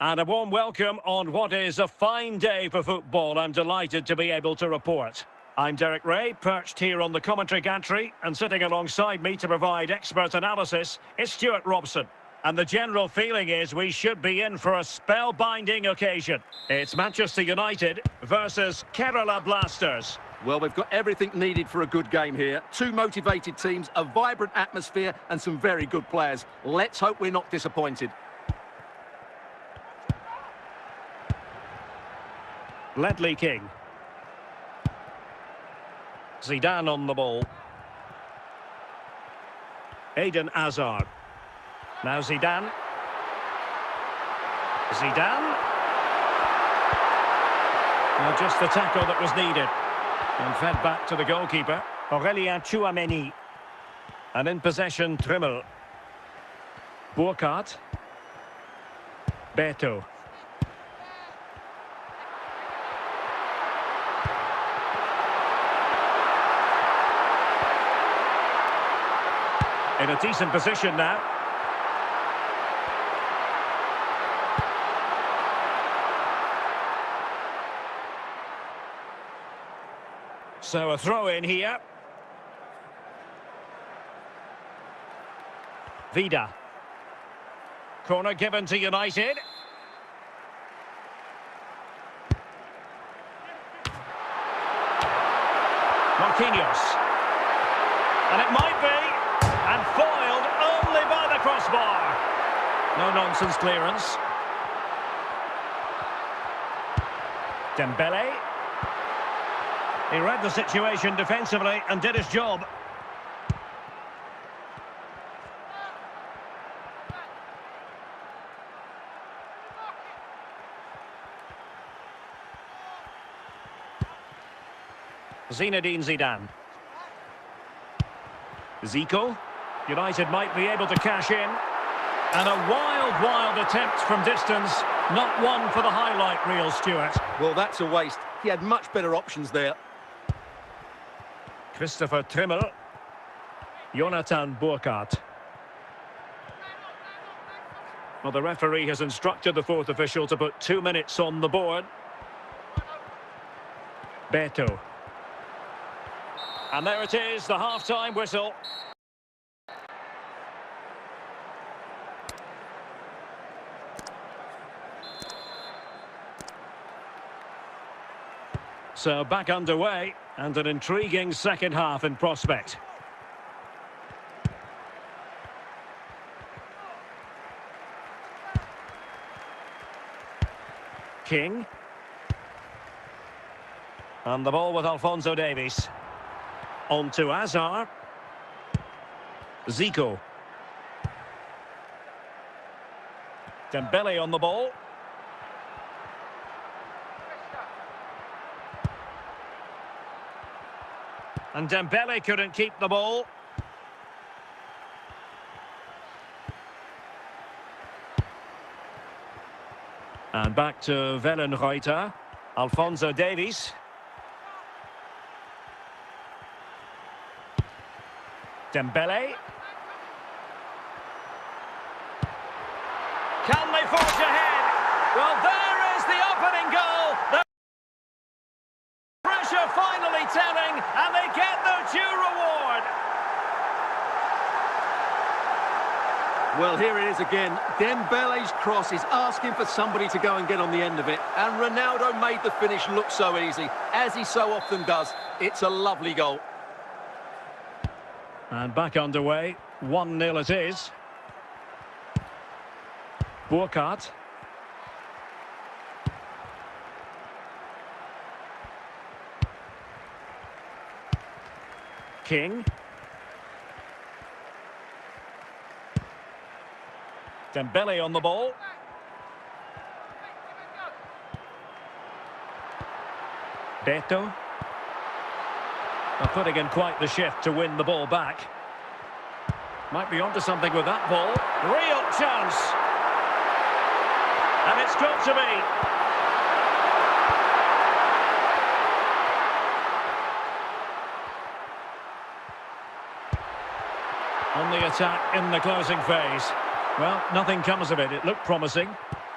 And a warm welcome on what is a fine day for football. I'm delighted to be able to report. I'm Derek Ray, perched here on the commentary gantry, and sitting alongside me to provide expert analysis is Stuart Robson. And the general feeling is we should be in for a spellbinding occasion. It's Manchester United versus Kerala Blasters. Well, we've got everything needed for a good game here. Two motivated teams, a vibrant atmosphere, and some very good players. Let's hope we're not disappointed. Ledley King. Zidane on the ball. Eden Hazard. Now Zidane. Zidane. Now just the tackle that was needed. And fed back to the goalkeeper. Aurelien Tchouameni. And in possession, Trimmel. Burkhardt. Beto. In a decent position now. So a throw in here. Vida. Corner given to United. Marquinhos. And it might be. And foiled only by the crossbar. No-nonsense clearance. Dembele. He read the situation defensively and did his job. Zinedine Zidane. Zico. United might be able to cash in. And a wild attempt from distance. Not one for the highlight reel, Stuart. Well, that's a waste. He had much better options there. Christopher Trimmel. Jonathan Burkhardt. Well, the referee has instructed the fourth official to put 2 minutes on the board. Beto. And there it is, the half-time whistle. So back underway, and an intriguing second half in prospect. King. And the ball with Alphonso Davies. On to Hazard. Zico. Dembele on the ball. And Dembele couldn't keep the ball. And back to Wellenreuther. Alphonso Davies. Dembele. Can they forge ahead? Well, there is the opening goal. The pressure finally telling, and they get their due reward. Well, here it is again. Dembele's cross is asking for somebody to go and get on the end of it. And Ronaldo made the finish look so easy, as he so often does. It's a lovely goal. And back underway, 1-0 it is. Burkhardt. King. Dembele on the ball. Beto. Putting in quite the shift to win the ball back. Might be onto something with that ball. Real chance. And it's got to be. On the attack in the closing phase. Well, nothing comes of it. It looked promising.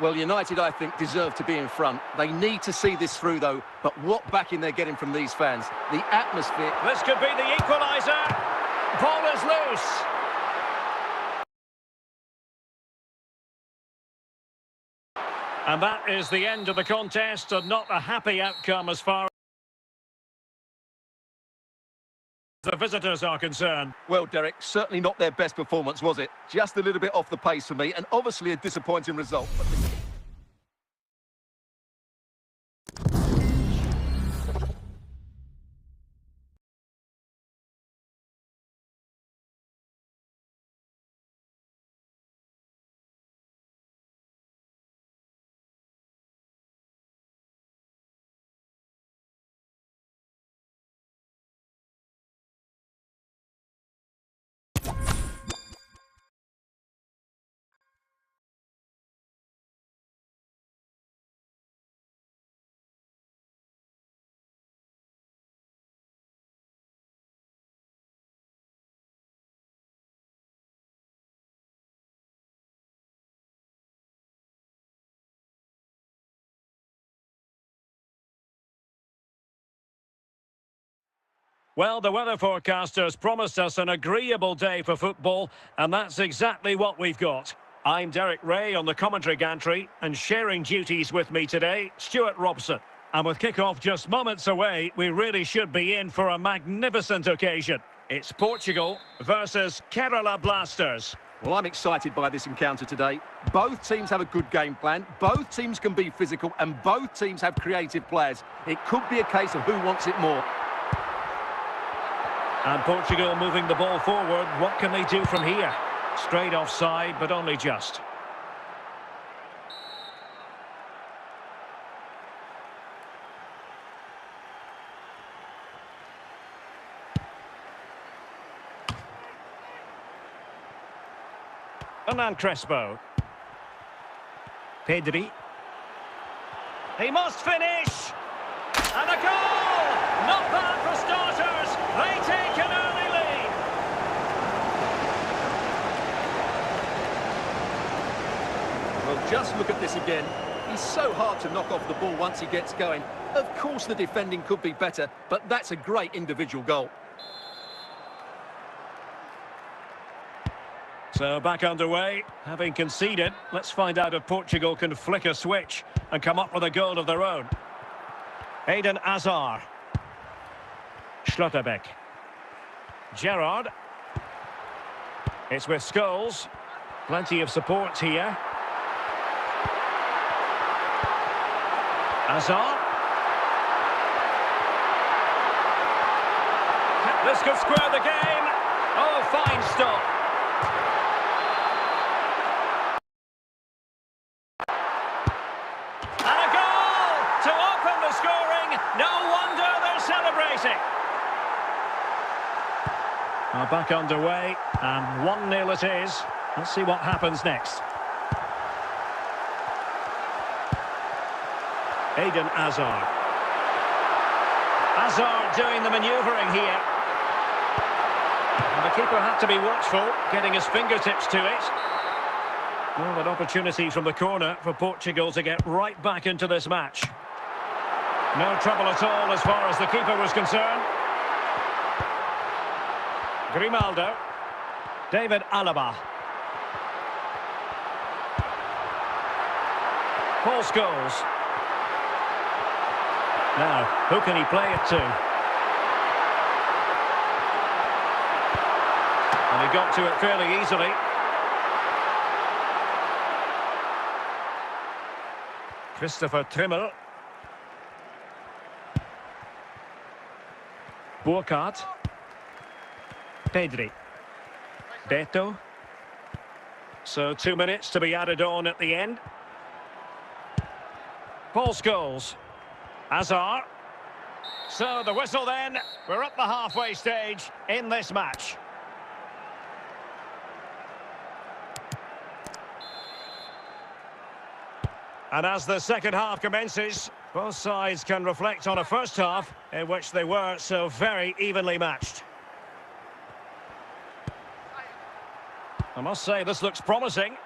Well, United, I think, deserve to be in front. They need to see this through, though. But what backing they're getting from these fans. The atmosphere... This could be the equaliser. Ball is loose. And that is the end of the contest, and not a happy outcome as far as the visitors are concerned. Well, Derek, certainly not their best performance, was it? Just a little bit off the pace for me, and obviously a disappointing result. Well, the weather forecasters promised us an agreeable day for football, and that's exactly what we've got. I'm Derek Ray on the commentary gantry, and sharing duties with me today, Stuart Robson. And with kick-off just moments away, we really should be in for a magnificent occasion. It's Portugal versus Kerala Blasters. Well, I'm excited by this encounter today. Both teams have a good game plan, both teams can be physical, and both teams have creative players. It could be a case of who wants it more. And Portugal moving the ball forward. What can they do from here? Straight offside, but only just. Hernan Crespo. Pedri. He must finish! And a goal! Not bad for starters. They take an early lead. Well, just look at this again. He's so hard to knock off the ball once he gets going. Of course the defending could be better, but that's a great individual goal. So back underway, having conceded. Let's find out if Portugal can flick a switch and come up with a goal of their own. Eden Hazard. Schlotterbeck. Gerrard. It's with Scholes. Plenty of support here. Hazard. This could square the game. Oh, fine stop. And a goal to open the scoring. No wonder they're celebrating. Now back underway, and 1-0 it is. Let's see what happens next. Eden Hazard. Hazard doing the manoeuvring here. And the keeper had to be watchful, getting his fingertips to it. Well, an opportunity from the corner for Portugal to get right back into this match. No trouble at all as far as the keeper was concerned. Grimaldo. David Alaba. Paul Scholes. Now, who can he play it to? And he got to it fairly easily. Christopher Trimmel. Burkhardt. Pedri. Beto. So 2 minutes to be added on at the end. Paul Scholes. Hazard. So the whistle then. We're at the halfway stage in this match. And as the second half commences, both sides can reflect on a first half in which they were so very evenly matched. I must say, this looks promising.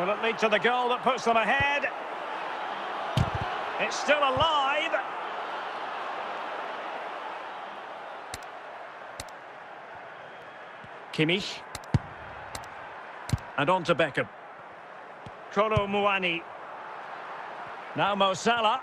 Will it lead to the goal that puts them ahead? It's still alive. Kimmich. And on to Beckham. Kolo Muani. Now Mo Salah.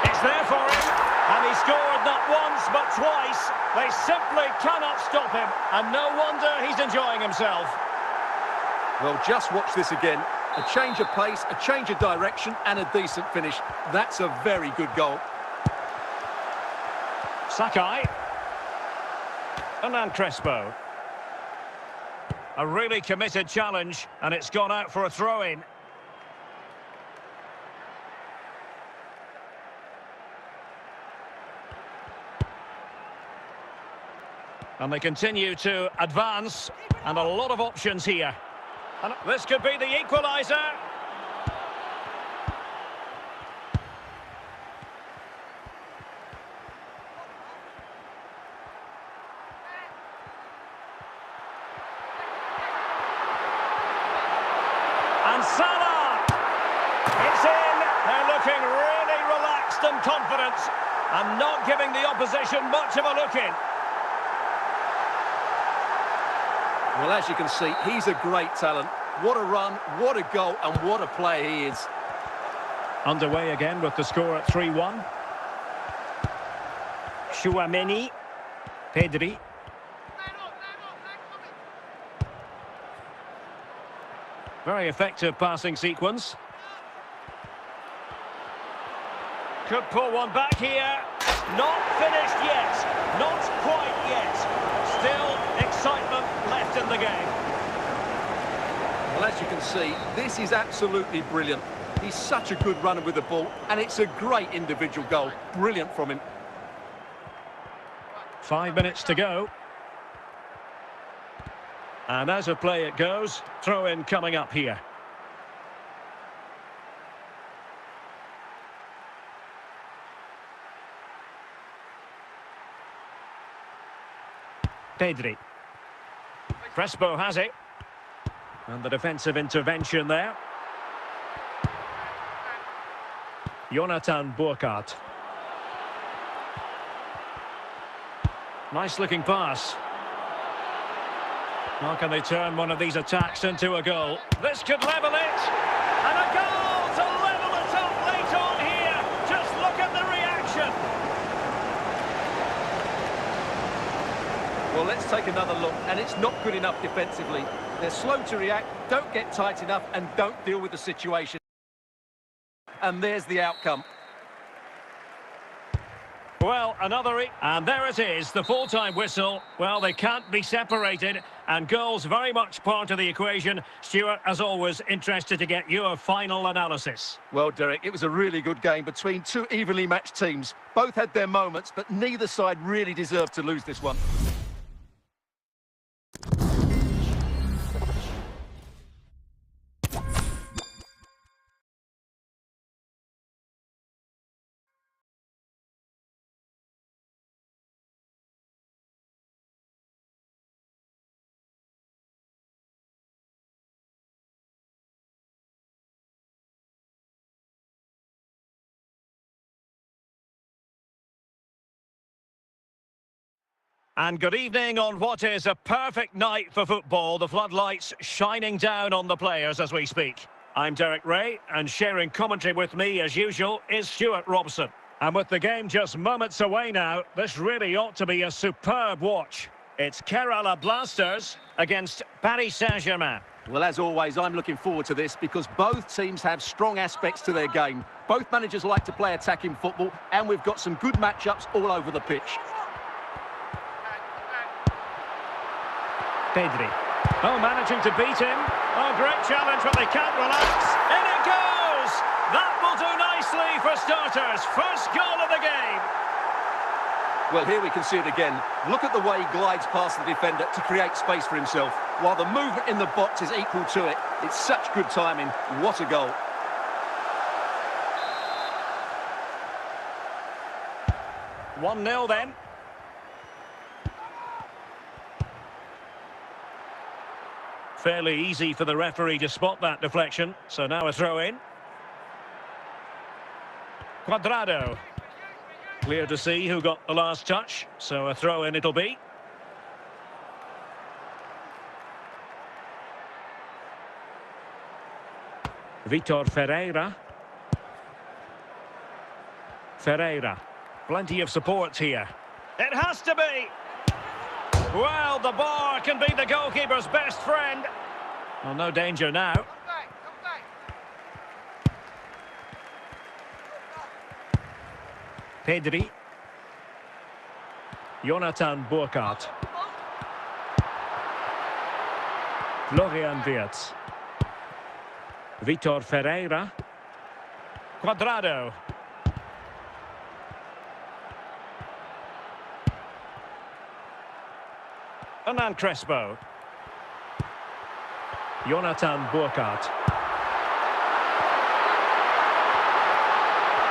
It's there for him. And he scored not once but twice. They simply cannot stop him. And no wonder he's enjoying himself. Well, just watch this again. A change of pace, a change of direction, and a decent finish. That's a very good goal. Sakai. And then Crespo. A really committed challenge, and it's gone out for a throw-in. And they continue to advance, and a lot of options here. And this could be the equaliser. And Salah! It's in! They're looking really relaxed and confident, and not giving the opposition much of a look in. Well, as you can see, he's a great talent. What a run, what a goal, and what a player he is. Underway again with the score at 3-1. Chouameni. Pedri. Very effective passing sequence. Could pull one back here. Not finished yet. Not quite yet. Still excitement left in the game. Well, as you can see, this is absolutely brilliant. He's such a good runner with the ball, and it's a great individual goal. Brilliant from him. 5 minutes to go. And as of play it goes, throw-in coming up here. Pedri. Crespo has it. And the defensive intervention there. Jonathan Burkhardt. Nice looking pass. How can they turn one of these attacks into a goal? This could level it. And a goal to level it up late on here. Just look at the reaction. Well, let's take another look, and it's not good enough defensively. They're slow to react, don't get tight enough, and don't deal with the situation. And there's the outcome. Well, and there it is, the full-time whistle. Well, they can't be separated, and goals very much part of the equation. Stuart, as always, interested to get your final analysis. Well, Derek, it was a really good game between two evenly matched teams. Both had their moments, but neither side really deserved to lose this one. And good evening on what is a perfect night for football. The floodlights shining down on the players as we speak. I'm Derek Ray, and sharing commentary with me, as usual, is Stuart Robson. And with the game just moments away now, this really ought to be a superb watch. It's Kerala Blasters against Paris Saint-Germain. Well, as always, I'm looking forward to this because both teams have strong aspects to their game. Both managers like to play attacking football, and we've got some good matchups all over the pitch. Pedri. Oh, managing to beat him. Oh, great challenge, but they can't relax. In it goes! That will do nicely for starters. First goal of the game. Well, here we can see it again. Look at the way he glides past the defender to create space for himself, while the movement in the box is equal to it. It's such good timing. What a goal. fairly easy for the referee to spot that deflection. So now a throw in. Cuadrado. Clear to see who got the last touch. So a throw in it'll be. Vitor Ferreira. Ferreira. Plenty of support here. It has to be! Well, the bar can be the goalkeeper's best friend. Well, no danger now. Pedri. Jonathan Burkhardt. Florian Wirtz. Vitor Ferreira. Cuadrado. Hernan Crespo. Jonathan Burkhardt.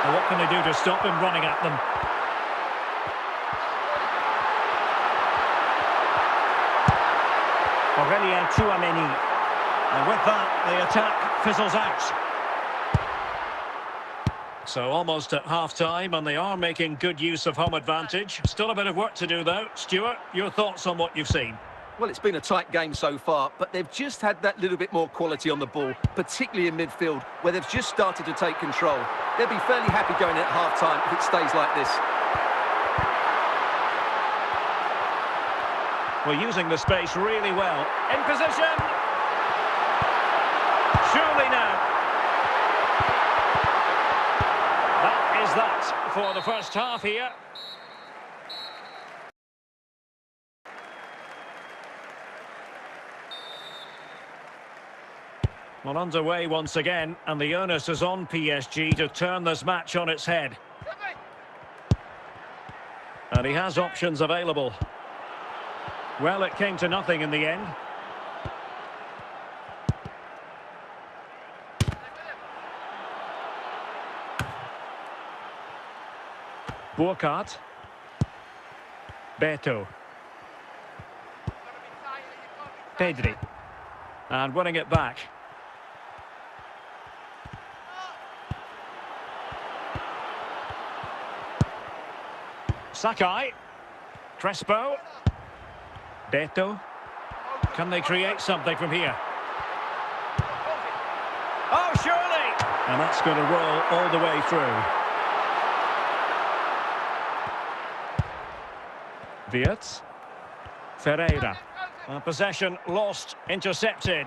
Well, what can they do to stop him running at them? Aurelien Tchouameni. And with that, the attack fizzles out. So almost at half-time, and they are making good use of home advantage. Still a bit of work to do, though. Stuart, your thoughts on what you've seen? Well, it's been a tight game so far, but they've just had that little bit more quality on the ball, particularly in midfield, where they've just started to take control. They'll be fairly happy going at half-time if it stays like this. We're using the space really well. In position! Surely now. That is that for the first half here. Well, underway once again, and the onus is on PSG to turn this match on its head. And he has options available. Well, it came to nothing in the end. Burkhardt. Beto. Pedri. And winning it back. Sakai. Crespo. Beto. Can they create something from here? Oh, surely! And that's going to roll all the way through. Wirtz. Ferreira. Possession lost, intercepted.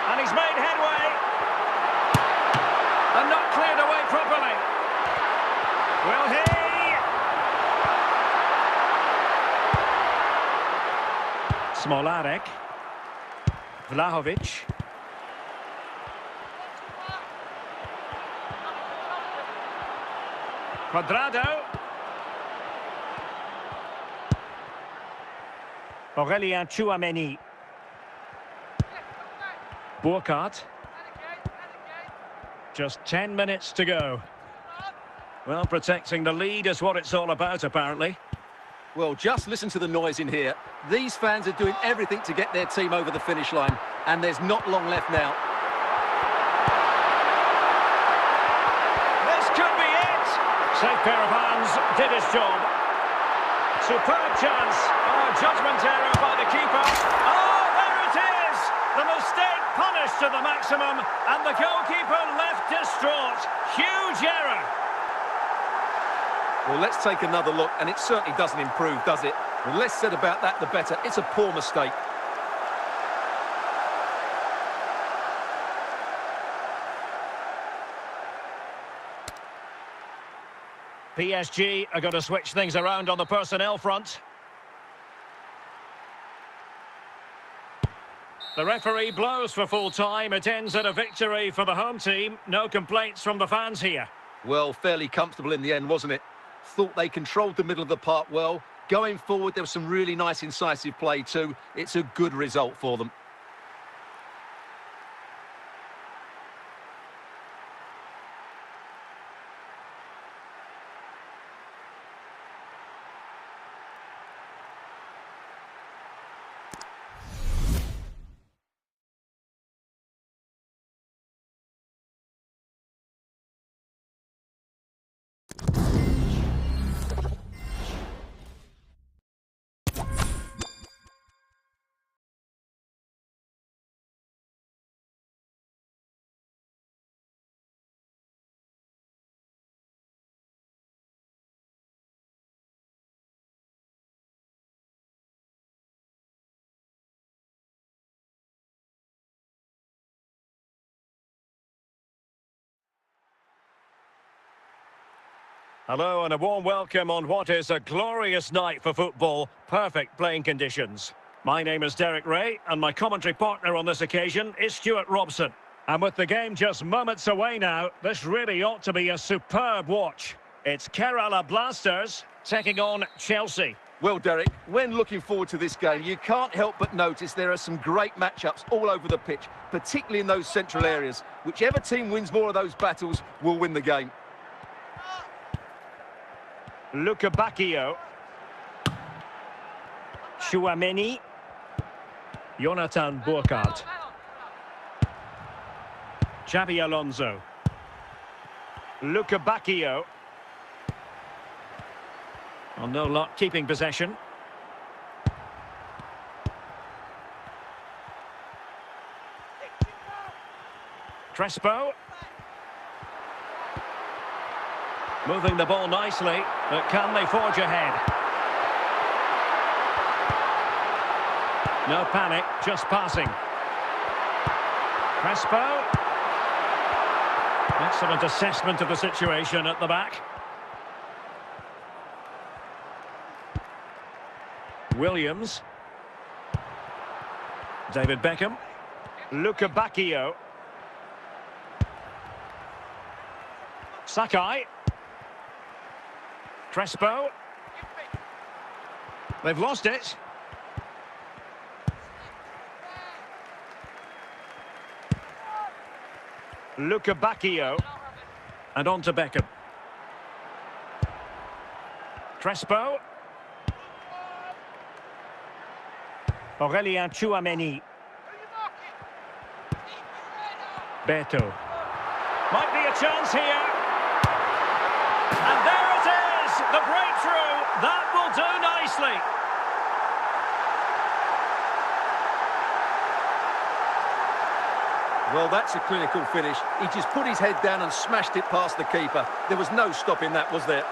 And he's made headway. And not cleared away properly. Will he? Smolarek. Vlahovic. Cuadrado. Aurelien Tchouameni. Burkhardt. Just 10 minutes to go. Well, protecting the lead is what it's all about, apparently. Well, just listen to the noise in here. These fans are doing everything to get their team over the finish line, and there's not long left now. This could be it! Safe pair of hands, did his job. Superb chance. Oh, judgment error by the keeper. Oh, there it is! The mistake punished to the maximum, and the goalkeeper left distraught. Huge error. Well, let's take another look, and it certainly doesn't improve, does it? The less said about that, the better. It's a poor mistake. PSG are going to switch things around on the personnel front. The referee blows for full time. It ends at a victory for the home team. No complaints from the fans here. Well, fairly comfortable in the end, wasn't it? Thought they controlled the middle of the park well. Going forward, there was some really nice incisive play too. It's a good result for them. Hello and a warm welcome on what is a glorious night for football. Perfect playing conditions. My name is Derek Ray and my commentary partner on this occasion is Stuart Robson. And with the game just moments away now, this really ought to be a superb watch. It's Kerala Blasters taking on Chelsea. Well, Derek, when looking forward to this game, you can't help but notice there are some great matchups all over the pitch, particularly in those central areas. Whichever team wins more of those battles will win the game. Luka Bacchio. Chouameni. Jonathan Burkhardt. Xabi Alonso. Luka Bacchio. Oh, no luck keeping possession. Crespo. Moving the ball nicely, but can they forge ahead? No panic, just passing. Crespo. Excellent assessment of the situation at the back. Williams. David Beckham. Luka Bacchio. Sakai. Crespo. They've lost it. Luka Bacchio. And on to Beckham. Crespo. Aurelien Chouameni. Beto. Might be a chance here. And there it is, the breakthrough. That will do nicely. Well, that's a clinical finish. He just put his head down and smashed it past the keeper. There was no stopping that, was there?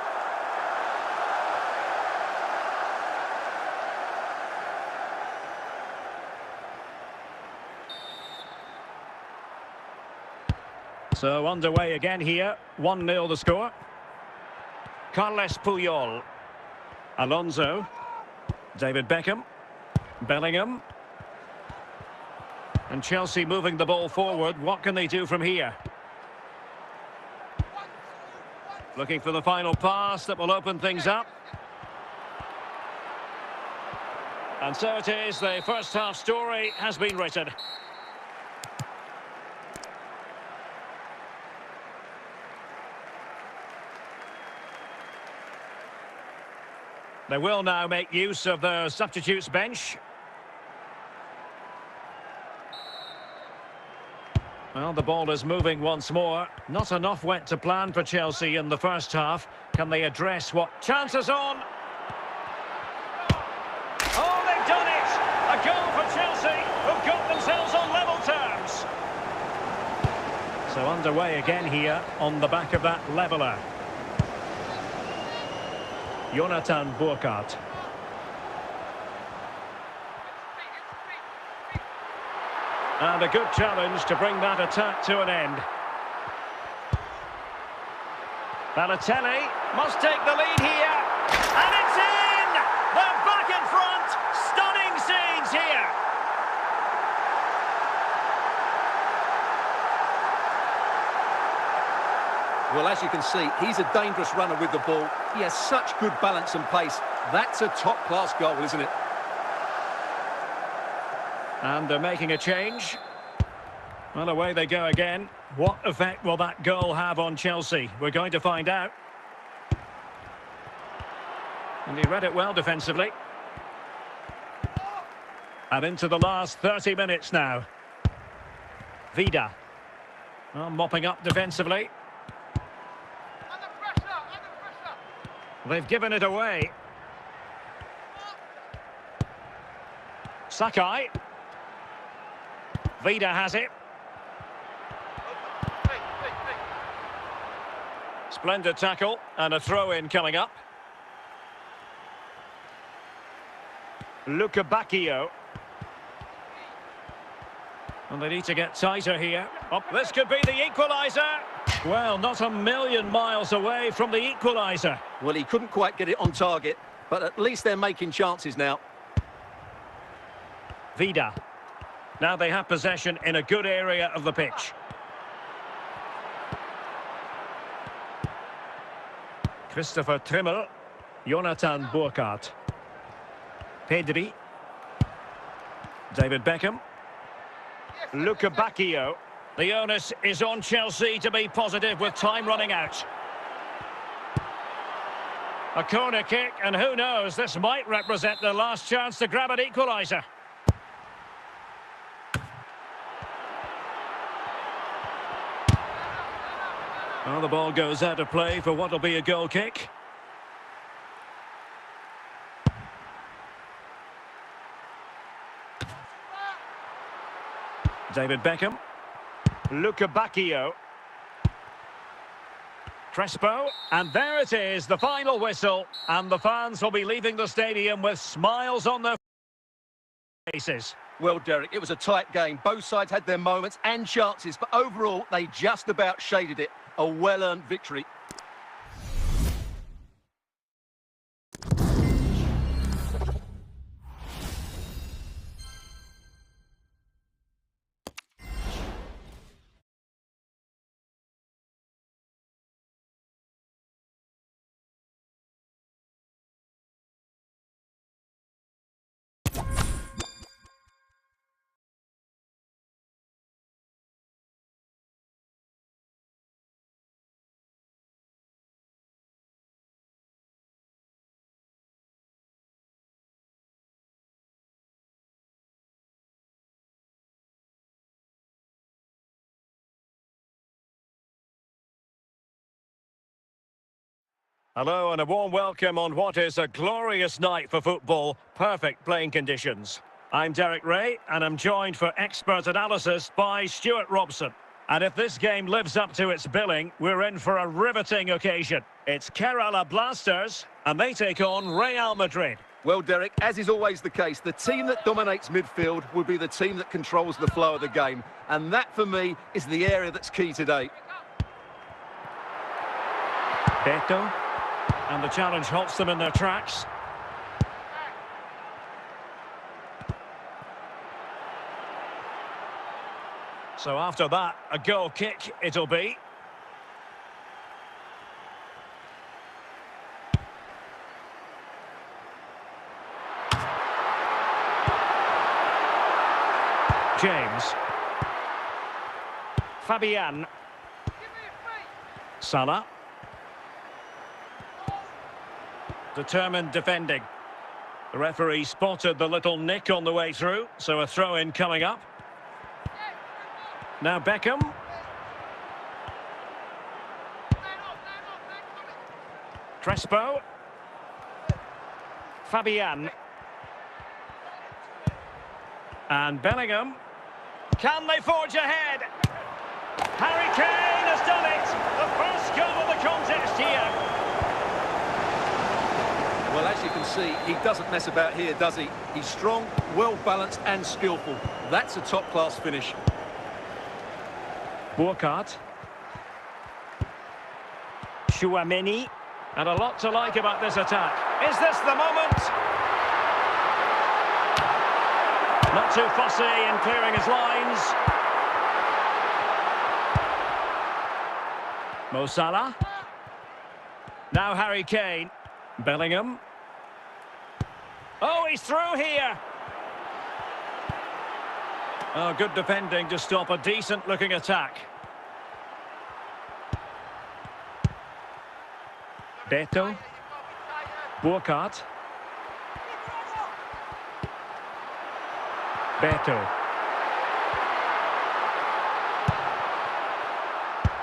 So underway again here, 1-0 the score. Carles Puyol. Alonso. David Beckham. Bellingham. And Chelsea moving the ball forward. What can they do from here? Looking for the final pass that will open things up. And so it is, the first half story has been written. They will now make use of the substitutes bench. Well, the ball is moving once more. Not enough went to plan for Chelsea in the first half. Can they address what chances on? Oh, they've done it! A goal for Chelsea, who've got themselves on level terms. So underway again here on the back of that leveller. Jonathan Burkhardt. And a good challenge to bring that attack to an end. Balotelli must take the lead here. And it's in! They're back in front! Stunning scenes here! Well, as you can see, he's a dangerous runner with the ball. He has such good balance and pace. That's a top-class goal, isn't it? And they're making a change. Well, away they go again. What effect will that goal have on Chelsea? We're going to find out. And he read it well defensively. And into the last 30 minutes now. Vida. Well, mopping up defensively. They've given it away. Sakai. Vida has it. Splendid tackle and a throw-in coming up. Luka Bacchio. And they need to get tighter here. Oh, this could be the equaliser. Well, not a million miles away from the equaliser. Well, he couldn't quite get it on target, but at least they're making chances now. Vida. Now they have possession in a good area of the pitch. Christopher Trimmel. Jonathan Burkhardt. Pedri. David Beckham. Luca Bacchio. The onus is on Chelsea to be positive with time running out. A corner kick, and who knows, this might represent the last chance to grab an equaliser. Well, the ball goes out of play for what will be a goal kick. David Beckham. Luca Bacchio. Crespo. And there it is, the final whistle. And the fans will be leaving the stadium with smiles on their faces. Well, Derek, it was a tight game. Both sides had their moments and chances, but overall, they just about shaded it. A well-earned victory. Hello and a warm welcome on what is a glorious night for football. Perfect playing conditions. I'm Derek Ray and I'm joined for expert analysis by Stuart Robson. And if this game lives up to its billing, we're in for a riveting occasion. It's Kerala Blasters and they take on Real Madrid. Well, Derek, as is always the case, the team that dominates midfield will be the team that controls the flow of the game. And that, for me, is the area that's key today. Beto. And the challenge halts them in their tracks. So after that, a goal kick it'll be. James. Fabian. Salah. Determined defending. The referee spotted the little nick on the way through, so a throw-in coming up. Now Beckham. Crespo. Fabian. And Bellingham. Can they forge ahead? Harry Kane has done it! The first goal of the contest here. Well, as you can see, he doesn't mess about here, does he? He's strong, well-balanced and skillful. That's a top-class finish. Burkhardt. Chouameni. And a lot to like about this attack. Is this the moment? Not too fussy in clearing his lines. Mo Salah. Now Harry Kane. Bellingham. Oh, he's through here. Oh, good defending to stop a decent-looking attack. Beto. Burkhardt. Beto.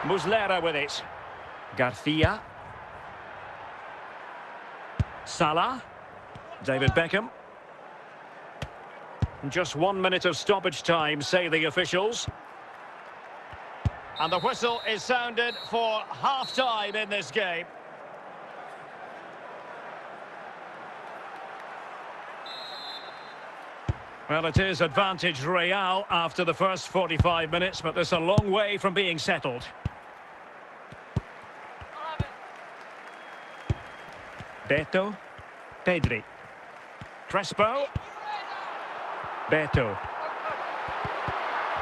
Muslera with it. Garcia. Salah. David Beckham. Just 1 minute of stoppage time, say the officials. And the whistle is sounded for half-time in this game. Well, it is advantage Real after the first 45 minutes, but there's a long way from being settled. Beto. Pedri. Crespo. Beto.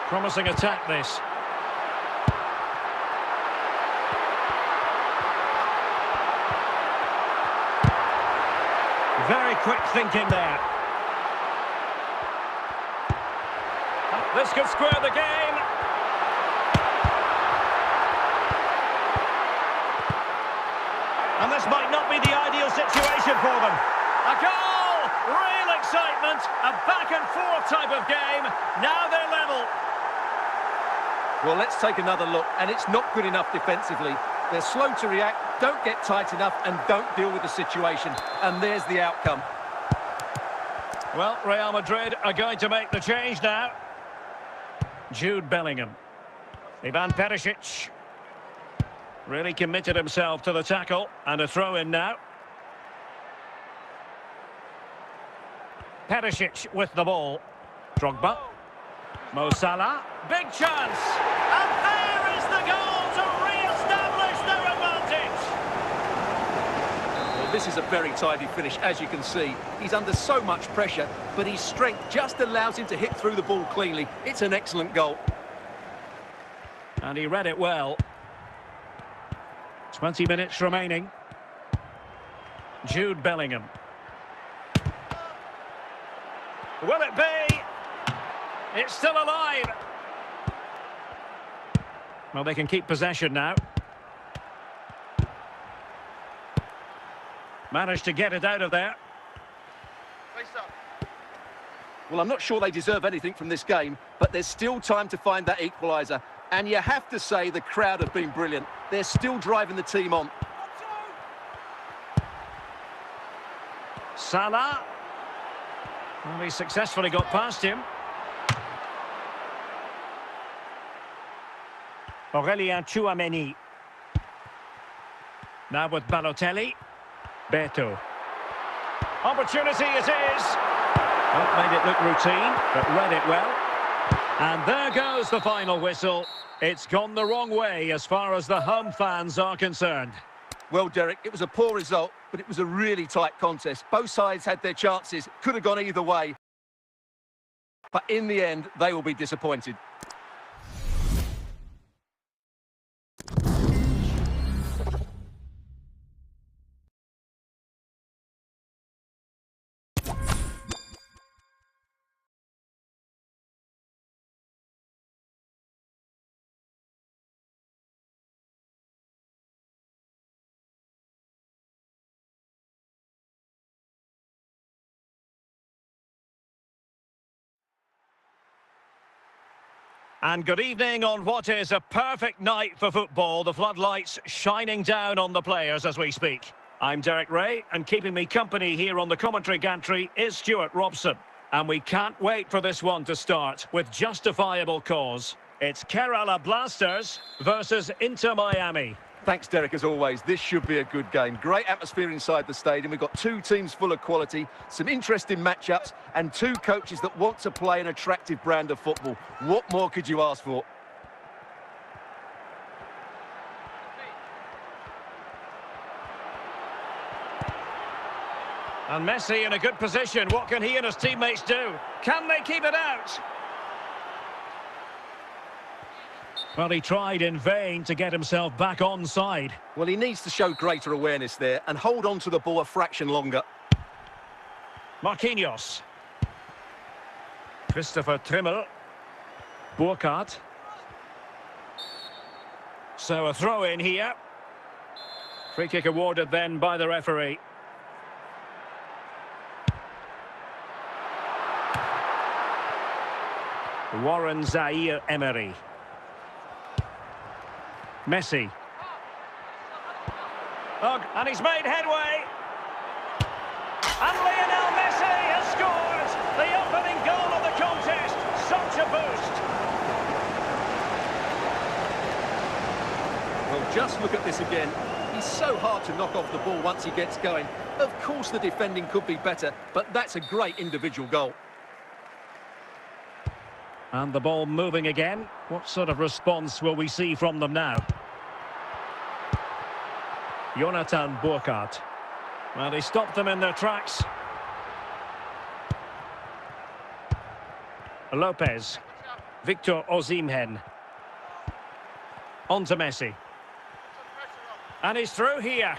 Promising attack this. Very quick thinking there. This could square the game. And this might not be the ideal situation for them. A goal! Real excitement. A back-and-forth type of game. Now they're level. Well, let's take another look. And it's not good enough defensively. They're slow to react, don't get tight enough, and don't deal with the situation. And there's the outcome. Well, Real Madrid are going to make the change now. Jude Bellingham. Ivan Perisic. Really committed himself to the tackle. And a throw-in now. Perisic with the ball. Drogba. Mo Salah. Big chance. And there is the goal to re-establish their advantage. Well, this is a very tidy finish, as you can see. He's under so much pressure, but his strength just allows him to hit through the ball cleanly. It's an excellent goal. And he read it well. 20 minutes remaining. Jude Bellingham. Will it be? It's still alive. Well, they can keep possession now. Managed to get it out of there. Well, I'm not sure they deserve anything from this game, but there's still time to find that equaliser. And you have to say the crowd have been brilliant. They're still driving the team on. Salah. Well, he successfully got past him. Aurelien Tchouameni. Now with Balotelli. Beto. Opportunity it is. Well, made it look routine, but read it well. And there goes the final whistle. It's gone the wrong way as far as the home fans are concerned. Well, Derek, it was a poor result, but it was a really tight contest. Both sides had their chances, could have gone either way. But in the end, they will be disappointed. And good evening on what is a perfect night for football. The floodlights shining down on the players as we speak. I'm Derek Ray, and keeping me company here on the commentary gantry is Stuart Robson. And we can't wait for this one to start with justifiable cause. It's Kerala Blasters versus Inter Miami. Thanks, Derek, as always. This should be a good game. Great atmosphere inside the stadium. We've got two teams full of quality, some interesting matchups, and two coaches that want to play an attractive brand of football. What more could you ask for? And Messi in a good position. What can he and his teammates do? Can they keep it out? Well, he tried in vain to get himself back onside. Well, he needs to show greater awareness there and hold on to the ball a fraction longer. Marquinhos. Christopher Trimmel. Burkhardt. So a throw in here. Free kick awarded then by the referee. Warren Zaire-Emery. Messi. Oh, and he's made headway. And Lionel Messi has scored the opening goal of the contest. Such a boost. Well, just look at this again. He's so hard to knock off the ball once he gets going. Of course the defending could be better, but that's a great individual goal. And the ball moving again. What sort of response will we see from them now? Jonathan Burkhardt. Well, he stopped them in their tracks. Lopez. Victor Osimhen. On to Messi. And he's through here.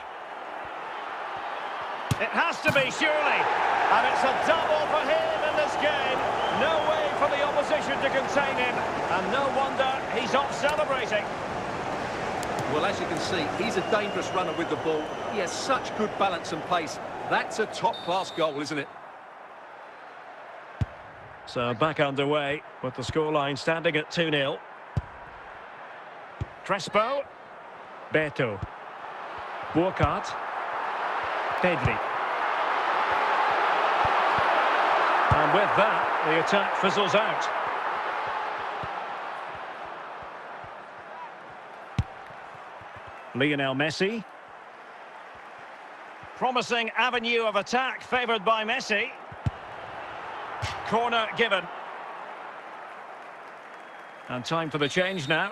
It has to be, surely. And it's a double for him in this game. No way for the opposition to contain him. And no wonder he's off celebrating. Well, as you can see, he's a dangerous runner with the ball. He has such good balance and pace. That's a top-class goal, isn't it? So back underway with the scoreline standing at 2-0. Crespo. Beto. Burkhardt. Pedri. And with that, the attack fizzles out. Lionel Messi. Promising avenue of attack favoured by Messi. Corner given. And time for the change now.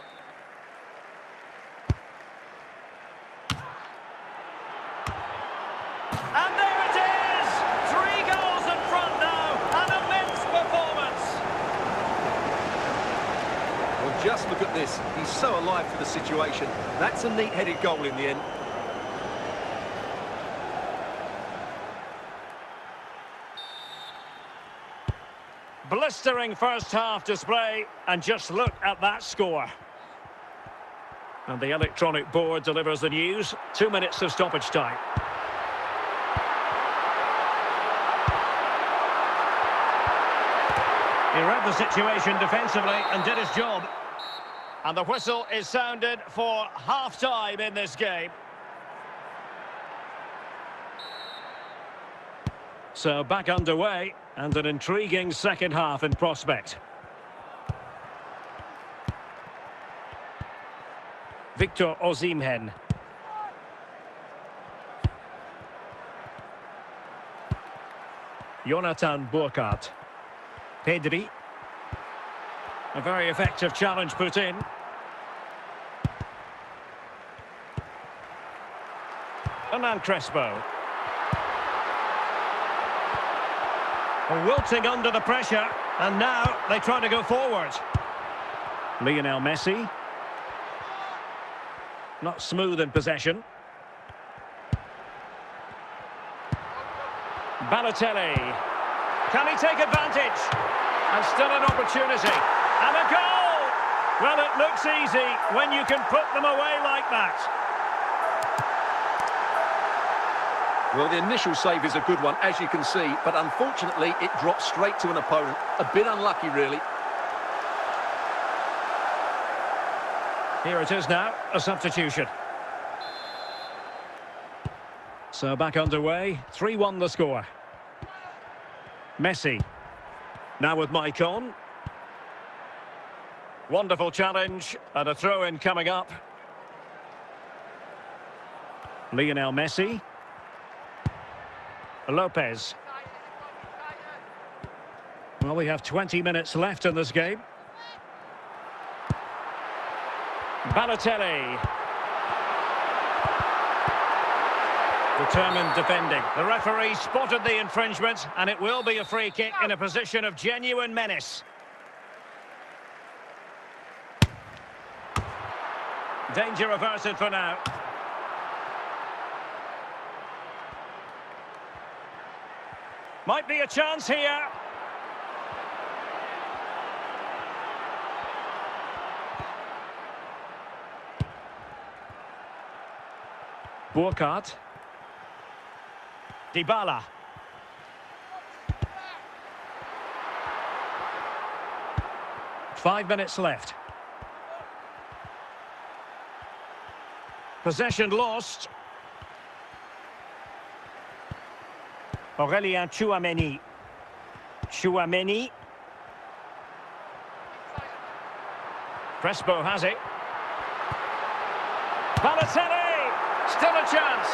And there it is! 3 goals in front now. An immense performance. Well, just look at this. He's so alive to the situation. That's a neat-headed goal in the end. Blistering first-half display, and just look at that score. And the electronic board delivers the news. 2 minutes of stoppage time. He read the situation defensively and did his job. And the whistle is sounded for half-time in this game. So back underway, and an intriguing second half in prospect. Victor Osimhen. Jonathan Burkhardt. Pedri. A very effective challenge put in. Hernan Crespo. Wilting under the pressure, and now they try to go forward. Lionel Messi. Not smooth in possession. Balotelli. Can he take advantage? And still an opportunity. And a goal! Well, it looks easy when you can put them away like that. Well, the initial save is a good one, as you can see, but unfortunately it dropped straight to an opponent. A bit unlucky, really. Here it is now, a substitution. So back underway, 3-1 the score. Messi. Now with Mike on. Wonderful challenge, and a throw-in coming up. Lionel Messi. Lopez. Well, we have 20 minutes left in this game. Balotelli. Determined defending. The referee spotted the infringement, and it will be a free kick in a position of genuine menace. Danger averted for now. Might be a chance here. Burkhardt. Dybala. Five minutes left. Possession lost. Aurélien Tchouameni. Tchouameni. Crespo has it. Balotelli! Still a chance.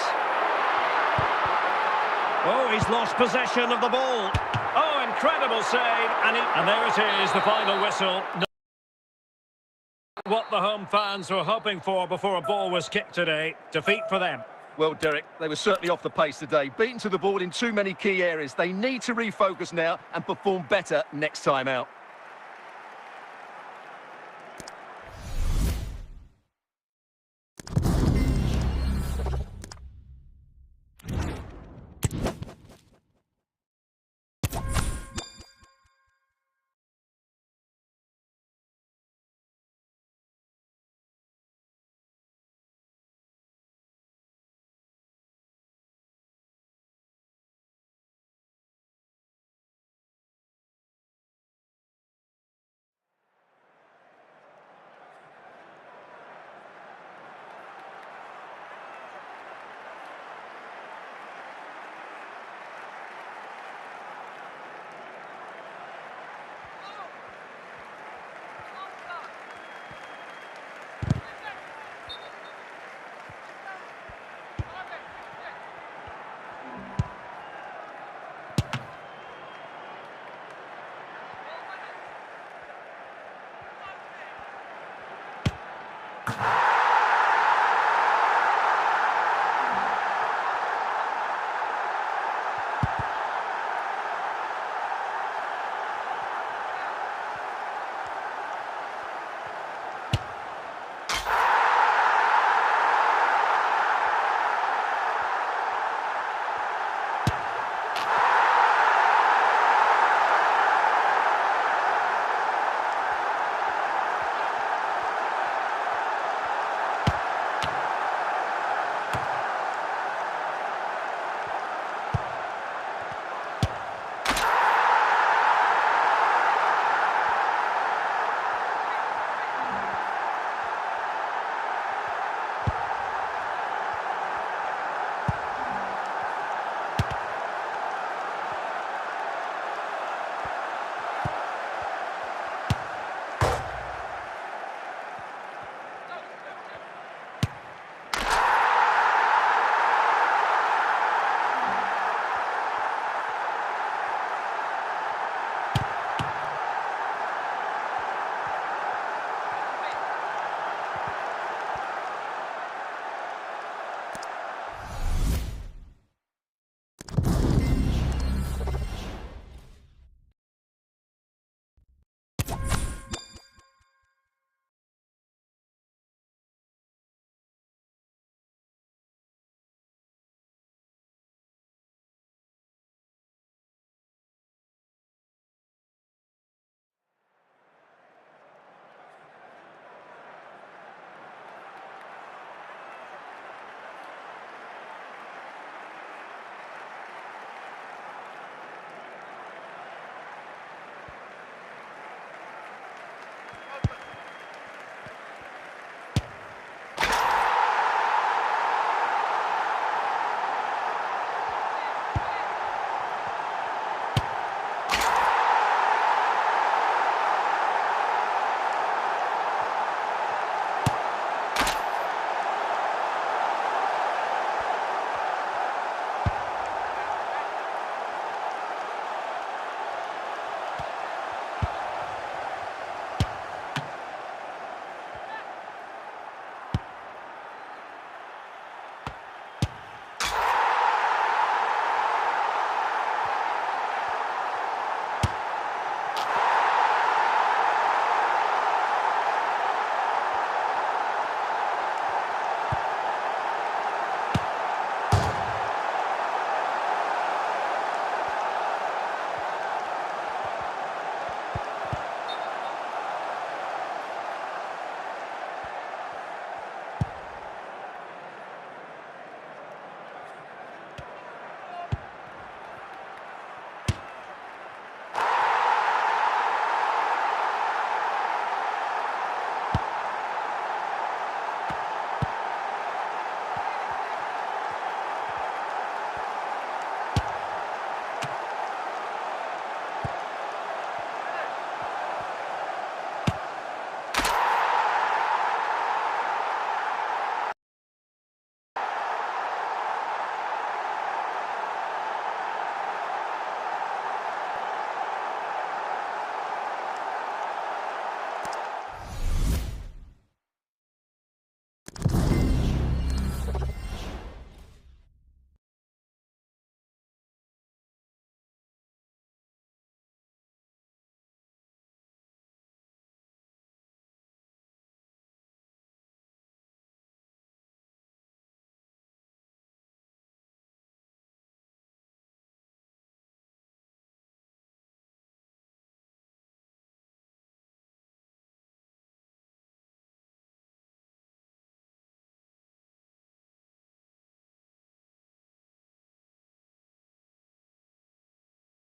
Oh, he's lost possession of the ball. Oh, incredible save. And there it is, the final whistle. What the home fans were hoping for before a ball was kicked today. Defeat for them. Well, Derek, they were certainly off the pace today. Beaten to the ball in too many key areas. They need to refocus now and perform better next time out.